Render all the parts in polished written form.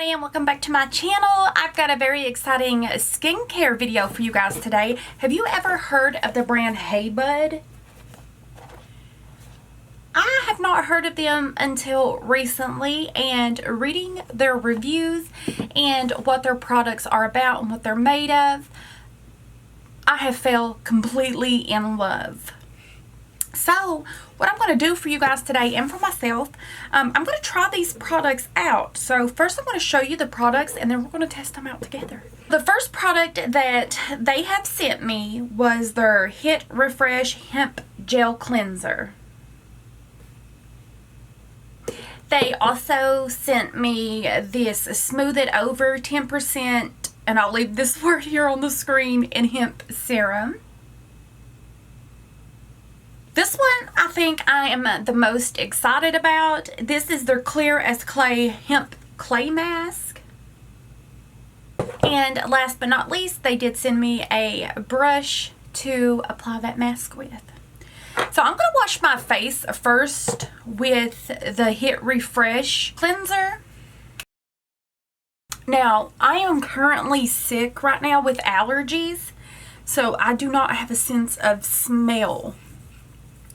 everybody, and welcome back to my channel. I've got a very exciting skincare video for you guys today. Have you ever heard of the brand Hey Bud? I have not heard of them until recently, and reading their reviews and what their products are about and what they're made of, I have fell completely in love. So what I'm going to do for you guys today and for myself, I'm going to try these products out. So first I'm going to show you the products and then we're going to test them out together. The first product that they have sent me was their Hit Refresh Hemp Gel Cleanser. They also sent me this Smooth It Over 10%, and I'll leave this word here on the screen, in Hemp Serum. This one I think I am the most excited about. This is their Clear as Clay Hemp Clay Mask. And last but not least, they did send me a brush to apply that mask with. So I'm going to wash my face first with the Hit Refresh Cleanser. Now, I am currently sick right now with allergies, so I do not have a sense of smell.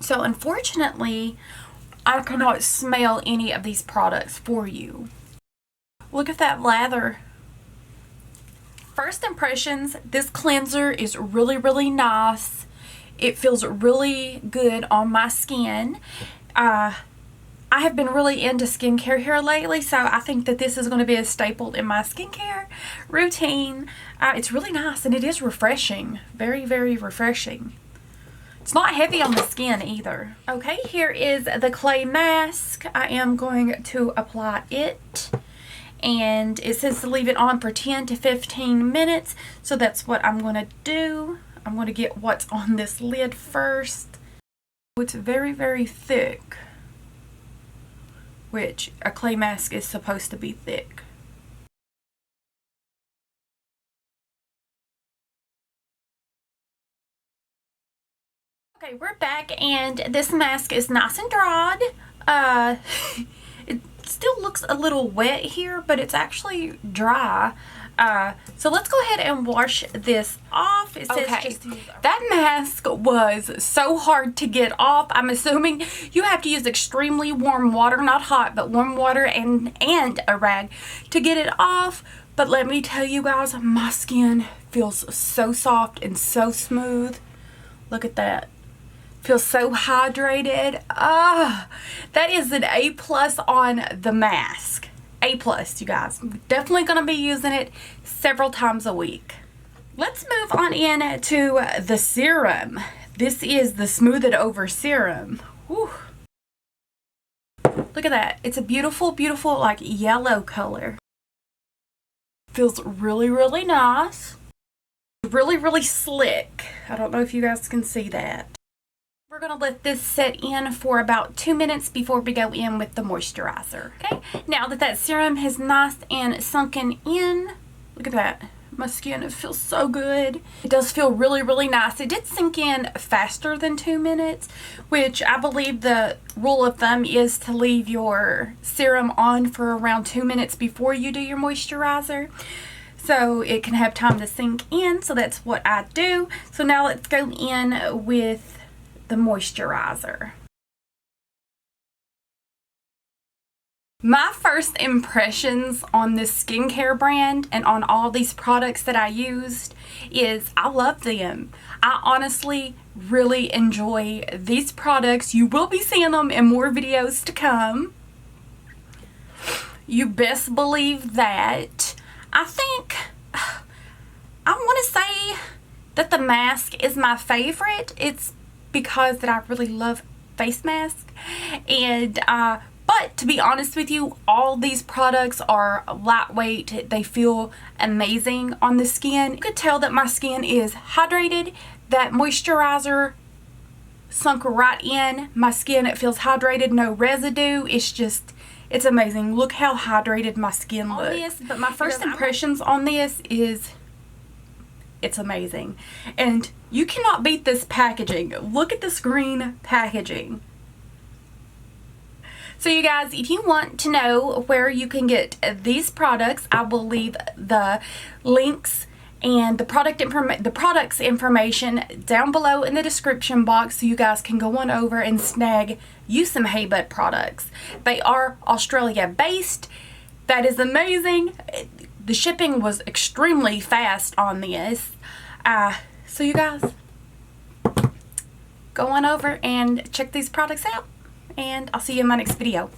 So unfortunately, I cannot smell any of these products for you. Look at that lather. First impressions, this cleanser is really nice. It feels really good on my skin. I have been really into skincare here lately, so I think that this is going to be a staple in my skincare routine. It's really nice and it is refreshing. Very refreshing. It's not heavy on the skin either. Okay, here is the clay mask. I am going to apply it. And it says to leave it on for 10 to 15 minutes. So that's what I'm going to do. I'm going to get what's on this lid first. It's very thick. Which a clay mask is supposed to be thick. Okay, we're back and this mask is nice and dried. It still looks a little wet here, but it's actually dry. So let's go ahead and wash this off. It says just to use that mask was so hard to get off. I'm assuming you have to use extremely warm water, not hot, but warm water and a rag to get it off. But let me tell you guys, my skin feels so soft and so smooth. Look at that. Feels so hydrated. That is an A+ on the mask. A+, you guys. I'm definitely going to be using it several times a week. Let's move on in to the serum. This is the Smooth It Over Serum. Whew. Look at that. It's a beautiful like yellow color. Feels really nice. Really slick. I don't know if you guys can see that. We're going to let this set in for about 2 minutes before we go in with the moisturizer. Okay, now that serum has nice and sunken in, look at that. My skin, it feels so good. It does feel really nice. It did sink in faster than 2 minutes, which I believe the rule of thumb is to leave your serum on for around 2 minutes before you do your moisturizer, so it can have time to sink in. So that's what I do. So now let's go in with the moisturizer. My first impressions on this skincare brand and on all these products that I used is I love them. I honestly really enjoy these products. You will be seeing them in more videos to come. You best believe that. I think I want to say that the mask is my favorite. It's because that I really love face masks, and but to be honest with you, all these products are lightweight. They feel amazing on the skin. You could tell that my skin is hydrated. That moisturizer sunk right in my skin. It feels hydrated, no residue. It's amazing. Look how hydrated my skin looks. But my first impressions on this is it's amazing, and you cannot beat this packaging. Look at this green packaging. So you guys, if you want to know where you can get these products, I will leave the links and the products information down below in the description box, so you guys can go on over and snag you some Hey Bud products. They are Australia based. That is amazing. The shipping was extremely fast on this. So you guys, go on over and check these products out, and I'll see you in my next video.